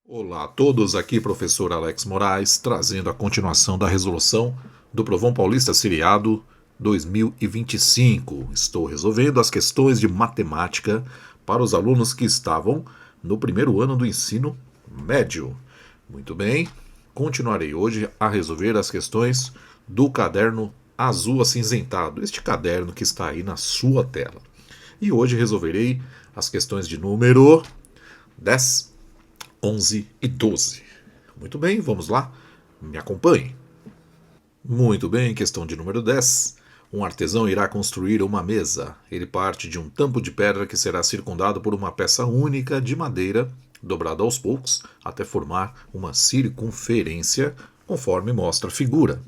Olá a todos, aqui professor Alex Moraes, trazendo a continuação da resolução do Provão Paulista Seriado 2025. Estou resolvendo as questões de matemática para os alunos que estavam no primeiro ano do ensino médio. Muito bem, continuarei hoje a resolver as questões do caderno azul acinzentado, este caderno que está aí na sua tela. E hoje resolverei as questões de número 10, 11 e 12. Muito bem, vamos lá? Me acompanhe. Muito bem, questão de número 10. Um artesão irá construir uma mesa. Ele parte de um tampo de pedra que será circundado por uma peça única de madeira, dobrada aos poucos, até formar uma circunferência, conforme mostra a figura.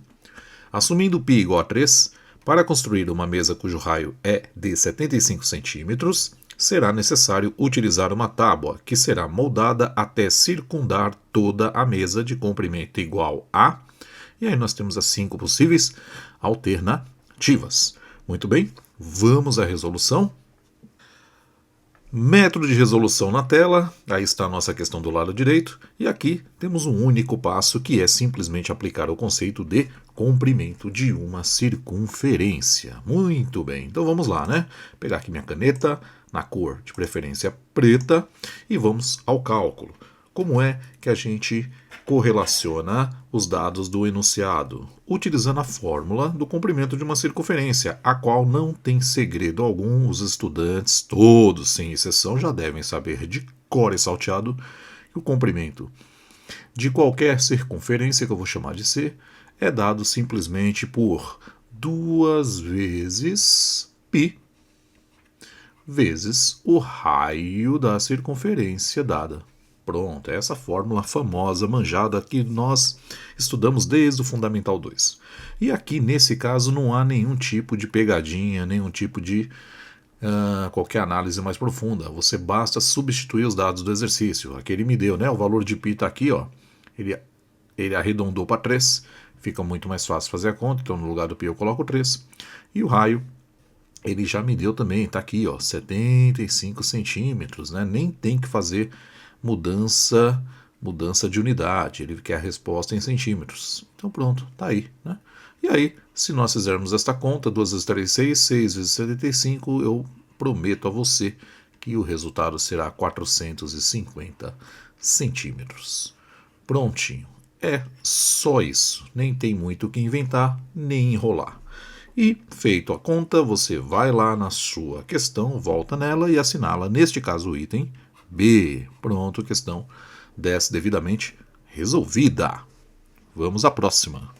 Assumindo π igual a 3, para construir uma mesa cujo raio é de 75 centímetros, será necessário utilizar uma tábua que será moldada até circundar toda a mesa de comprimento igual a... E aí nós temos as 5 possíveis alternativas. Muito bem, vamos à resolução. Método de resolução na tela, aí está a nossa questão do lado direito, e aqui temos um único passo que é simplesmente aplicar o conceito de comprimento de uma circunferência. Muito bem, então vamos lá, né? Pegar aqui minha caneta, na cor de preferência preta, e vamos ao cálculo. Como é que a gente correlaciona os dados do enunciado? Utilizando a fórmula do comprimento de uma circunferência, a qual não tem segredo algum. Os estudantes, todos sem exceção, já devem saber de cor e salteado que o comprimento de qualquer circunferência, que eu vou chamar de C, é dado simplesmente por 2 vezes π vezes o raio da circunferência dada. Pronto, é essa fórmula famosa, manjada, que nós estudamos desde o Fundamental 2. E aqui, nesse caso, não há nenhum tipo de pegadinha, nenhum tipo de qualquer análise mais profunda. Você basta substituir os dados do exercício. Aqui ele me deu, né? O valor de π está aqui, ó. Ele arredondou para 3, fica muito mais fácil fazer a conta, então no lugar do π eu coloco 3. E o raio, ele já me deu também, está aqui, ó, 75 centímetros, né? Nem tem que fazer mudança de unidade, ele quer a resposta em centímetros. Então pronto, tá aí, né? E aí, se nós fizermos esta conta, 2 vezes 3, 6, 6 vezes 75, eu prometo a você que o resultado será 450 centímetros. Prontinho. É só isso. Nem tem muito o que inventar, nem enrolar. E, feito a conta, você vai lá na sua questão, volta nela e assinala, neste caso, o item B. Pronto, questão 10 devidamente resolvida. Vamos à próxima.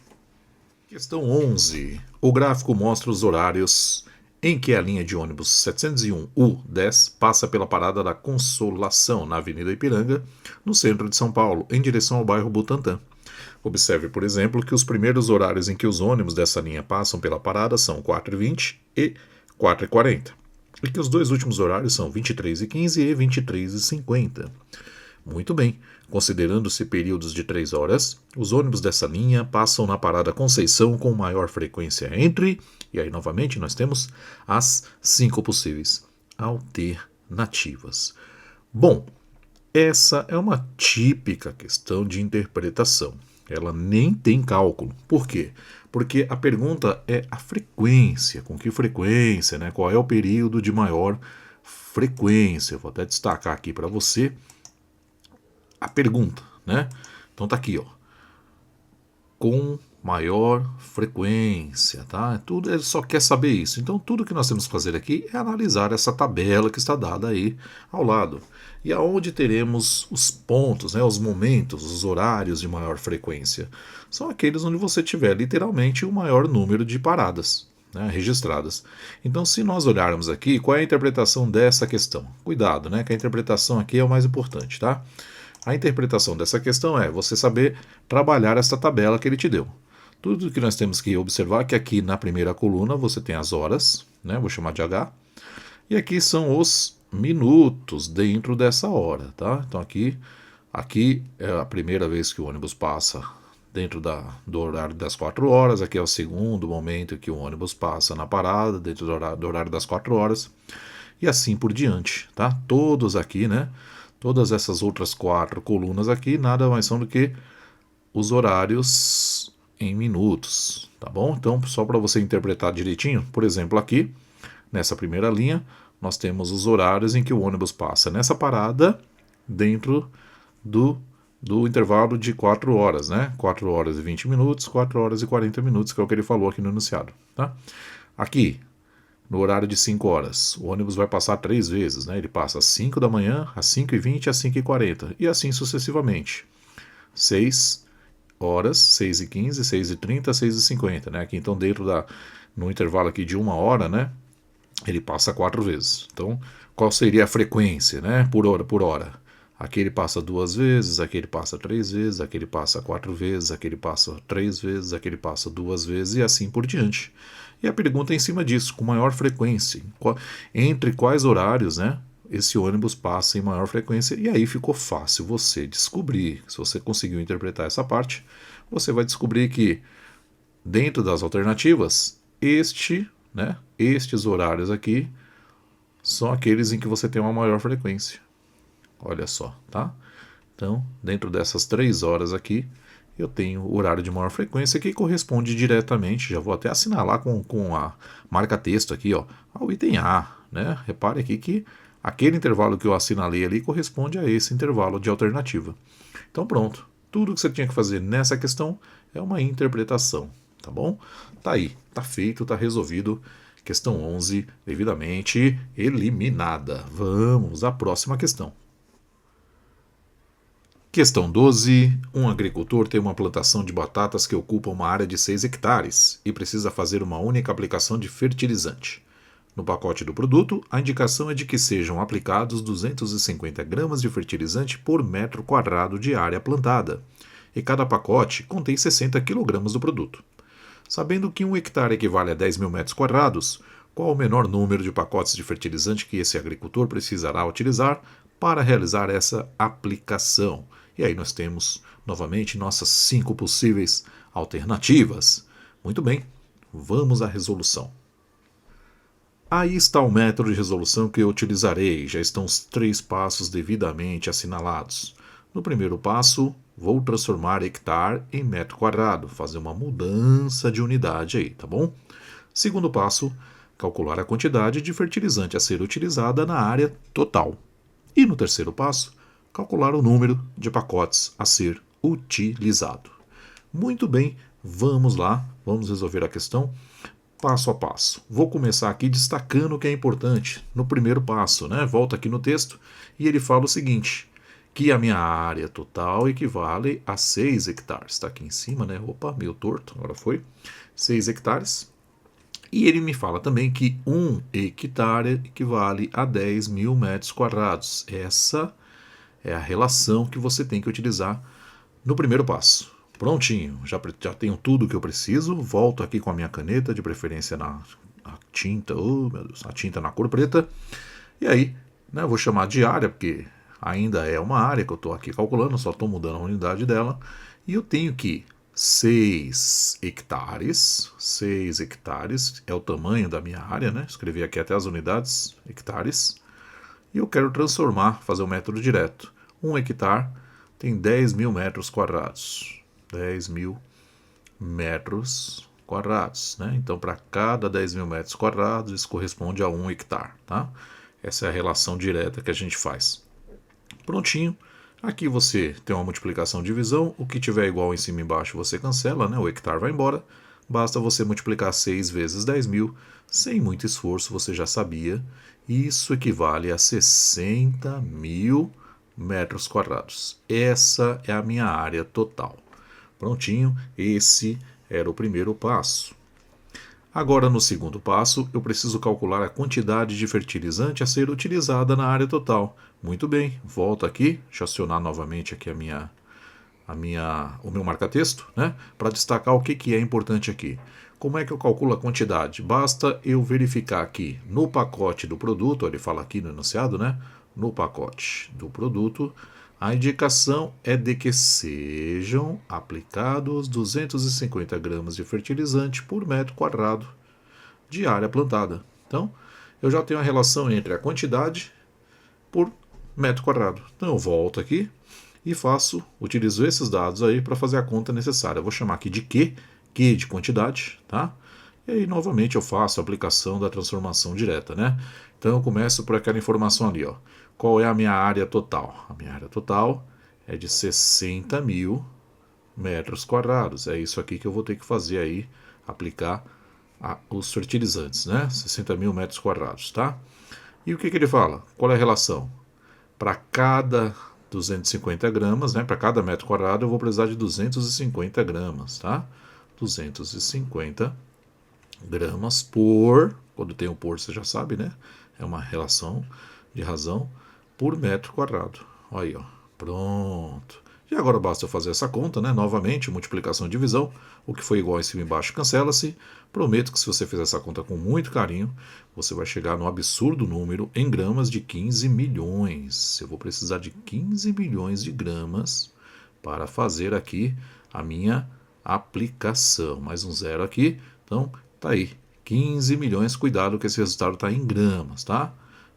Questão 11. O gráfico mostra os horários em que a linha de ônibus 701U10 passa pela parada da Consolação, na Avenida Ipiranga, no centro de São Paulo, em direção ao bairro Butantã. Observe, por exemplo, que os primeiros horários em que os ônibus dessa linha passam pela parada são 4h20 e 4h40, e que os dois últimos horários são 23h15 e 23h50. Muito bem, considerando-se períodos de 3 horas, os ônibus dessa linha passam na parada Conceição com maior frequência entre... E aí, novamente, nós temos as 5 possíveis alternativas. Bom, essa é uma típica questão de interpretação. Ela nem tem cálculo. Por quê? Porque a pergunta é a frequência. Com que frequência, né? Qual é o período de maior frequência? Eu vou até destacar aqui para você a pergunta, né? Então tá aqui, ó. Com maior frequência, tá? Tudo, ele só quer saber isso. Então tudo que nós temos que fazer aqui é analisar essa tabela que está dada aí ao lado. E aonde teremos os pontos, né, os momentos, os horários de maior frequência? São aqueles onde você tiver literalmente o maior número de paradas, né, registradas. Então, se nós olharmos aqui, qual é a interpretação dessa questão? Cuidado, né, que a interpretação aqui é o mais importante, tá? A interpretação dessa questão é você saber trabalhar essa tabela que ele te deu. Tudo que nós temos que observar é que aqui na primeira coluna você tem as horas, né, vou chamar de H, e aqui são os minutos dentro dessa hora, tá? Então aqui é a primeira vez que o ônibus passa dentro do horário das 4 horas, aqui é o segundo momento que o ônibus passa na parada dentro do horário das 4 horas, e assim por diante, tá? Todos aqui, né? Todas essas outras 4 colunas aqui nada mais são do que os horários em minutos, tá bom? Então, só para você interpretar direitinho, por exemplo, aqui, nessa primeira linha, nós temos os horários em que o ônibus passa nessa parada dentro do intervalo de 4 horas, né? 4 horas e 20 minutos, 4 horas e 40 minutos, que é o que ele falou aqui no enunciado, tá? Aqui, no horário de 5 horas, o ônibus vai passar 3 vezes, né? Ele passa às 5 da manhã, às 5h20, às 5h40, e assim sucessivamente. 6 horas, 6h15, 6h30, 6h50, né? Aqui então no intervalo aqui de 1 hora, né? Ele passa 4 vezes. Então, qual seria a frequência, né? Por hora. Aqui ele passa 2 vezes, aqui ele passa 3 vezes, aqui ele passa 4 vezes, aqui ele passa 3 vezes, aqui ele passa 2 vezes e assim por diante. E a pergunta é em cima disso, com maior frequência. Entre quais horários, né? Esse ônibus passa em maior frequência, e aí ficou fácil você descobrir. Se você conseguiu interpretar essa parte, você vai descobrir que dentro das alternativas, estes horários aqui são aqueles em que você tem uma maior frequência. Olha só, tá? Então, dentro dessas 3 horas aqui, eu tenho o horário de maior frequência que corresponde diretamente, já vou até assinalar com a marca-texto aqui, ó, ao item A, né? Repare aqui que aquele intervalo que eu assinalei ali corresponde a esse intervalo de alternativa. Então pronto, tudo que você tinha que fazer nessa questão é uma interpretação, tá bom? Tá aí, tá feito, tá resolvido. Questão 11, devidamente eliminada. Vamos à próxima questão. Questão 12. Um agricultor tem uma plantação de batatas que ocupa uma área de 6 hectares e precisa fazer uma única aplicação de fertilizante. No pacote do produto, a indicação é de que sejam aplicados 250 gramas de fertilizante por metro quadrado de área plantada, e cada pacote contém 60 kg do produto. Sabendo que 1 hectare equivale a 10 mil metros quadrados, qual o menor número de pacotes de fertilizante que esse agricultor precisará utilizar para realizar essa aplicação? E aí nós temos, novamente, nossas 5 possíveis alternativas. Muito bem, vamos à resolução. Aí está o método de resolução que eu utilizarei. Já estão os 3 passos devidamente assinalados. No primeiro passo, vou transformar hectare em metro quadrado, fazer uma mudança de unidade aí, tá bom? Segundo passo, calcular a quantidade de fertilizante a ser utilizada na área total. E no terceiro passo, calcular o número de pacotes a ser utilizado. Muito bem, vamos lá, vamos resolver a questão passo a passo. Vou começar aqui destacando o que é importante no primeiro passo, né? Volta aqui no texto e ele fala o seguinte, que a minha área total equivale a 6 hectares. Está aqui em cima, né? Opa, meio torto, agora foi. 6 hectares. E ele me fala também que 1 hectare equivale a 10 mil metros quadrados. Essa é a relação que você tem que utilizar no primeiro passo. Prontinho, já tenho tudo que eu preciso. Volto aqui com a minha caneta, de preferência na tinta, oh meu Deus, a tinta na cor preta. E aí, né, eu vou chamar de área, porque ainda é uma área que eu estou aqui calculando, só estou mudando a unidade dela. E eu tenho que 6 hectares é o tamanho da minha área, né? Escrevi aqui até as unidades, hectares. E eu quero transformar, fazer o método direto. 1 hectare tem 10 mil metros quadrados. 10 mil metros quadrados, né? Então, para cada 10 mil metros quadrados, isso corresponde a 1 hectare, tá? Essa é a relação direta que a gente faz. Prontinho. Aqui você tem uma multiplicação divisão. O que tiver igual em cima e embaixo você cancela, né? O hectare vai embora. Basta você multiplicar 6 vezes 10 mil. Sem muito esforço, você já sabia. Isso equivale a 60 mil metros quadrados. Essa é a minha área total. Prontinho, esse era o primeiro passo. Agora, no segundo passo, eu preciso calcular a quantidade de fertilizante a ser utilizada na área total. Muito bem, volto aqui, deixa eu acionar novamente aqui o meu marca-texto, né, para destacar o que é importante aqui. Como é que eu calculo a quantidade? Basta eu verificar aqui no pacote do produto, ele fala aqui no enunciado, né, no pacote do produto, a indicação é de que sejam aplicados 250 gramas de fertilizante por metro quadrado de área plantada. Então, eu já tenho a relação entre a quantidade por metro quadrado. Então eu volto aqui e utilizo esses dados aí para fazer a conta necessária. Eu vou chamar aqui de Q de quantidade, tá? E aí novamente eu faço a aplicação da transformação direta, né? Então eu começo por aquela informação ali, ó. Qual é a minha área total? A minha área total é de 60 mil metros quadrados. É isso aqui que eu vou ter que fazer aí, aplicar os fertilizantes, né? 60 mil metros quadrados, tá? E o que ele fala? Qual é a relação? Para cada 250 gramas, né? Para cada metro quadrado eu vou precisar de 250 gramas, tá? 250 gramas por, quando tem o por você já sabe, né? É uma relação de razão por metro quadrado. Olha aí, ó. Pronto. E agora basta eu fazer essa conta, né? Novamente, multiplicação e divisão. O que foi igual em cima e embaixo cancela-se. Prometo que se você fizer essa conta com muito carinho, você vai chegar no absurdo número em gramas de 15 milhões. Eu vou precisar de 15 milhões de gramas para fazer aqui a minha aplicação. Mais um zero aqui. Então, tá aí. 15 milhões. Cuidado que esse resultado está em gramas, tá?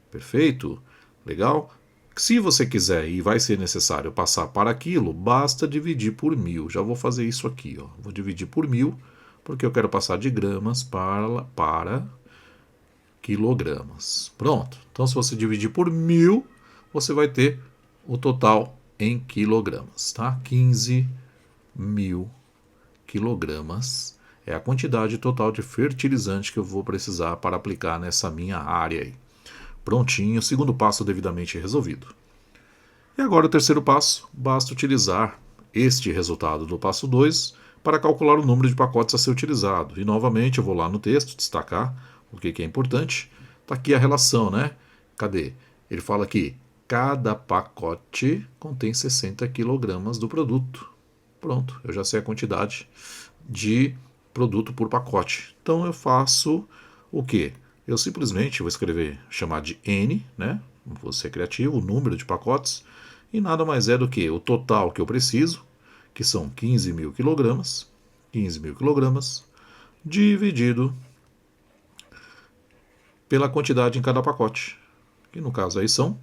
Perfeito? Legal? Se você quiser e vai ser necessário passar para quilo, basta dividir por 1000. Já vou fazer isso aqui, ó. Vou dividir por 1000, porque eu quero passar de gramas para quilogramas. Pronto. Então, se você dividir por 1000, você vai ter o total em quilogramas, tá? 15 mil quilogramas é a quantidade total de fertilizante que eu vou precisar para aplicar nessa minha área aí. Prontinho, segundo passo devidamente resolvido. E agora o terceiro passo, basta utilizar este resultado do passo 2 para calcular o número de pacotes a ser utilizado. E novamente eu vou lá no texto destacar o que é importante. Está aqui a relação, né? Cadê? Ele fala que cada pacote contém 60 kg do produto. Pronto, eu já sei a quantidade de produto por pacote. Então eu faço o quê? Eu simplesmente vou escrever, chamar de N, né? Vou ser criativo, o número de pacotes, e nada mais é do que o total que eu preciso, que são 15 mil quilogramas, dividido pela quantidade em cada pacote, que no caso aí são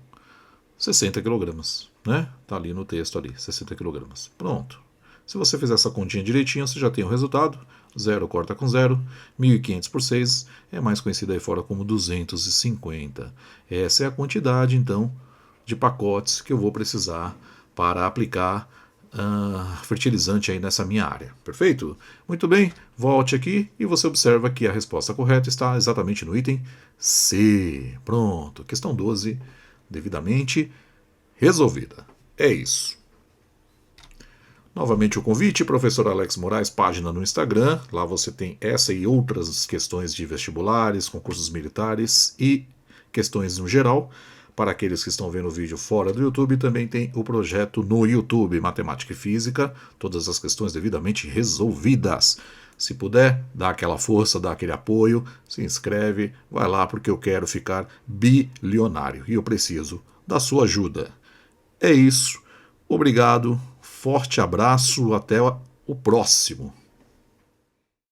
60 quilogramas, né? Tá ali no texto ali, 60 quilogramas. Pronto. Se você fizer essa continha direitinho, você já tem o resultado. 0 corta com 0, 1.500 por 6, é mais conhecida aí fora como 250. Essa é a quantidade, então, de pacotes que eu vou precisar para aplicar fertilizante aí nessa minha área. Perfeito? Muito bem, volte aqui e você observa que a resposta correta está exatamente no item C. Pronto, questão 12, devidamente resolvida. É isso. Novamente o convite, professor Alex Moraes, página no Instagram. Lá você tem essa e outras questões de vestibulares, concursos militares e questões no geral. Para aqueles que estão vendo o vídeo fora do YouTube, também tem o projeto no YouTube, Matemática e Física, todas as questões devidamente resolvidas. Se puder, dá aquela força, dá aquele apoio, se inscreve, vai lá porque eu quero ficar bilionário e eu preciso da sua ajuda. É isso, obrigado. Forte abraço, até o próximo.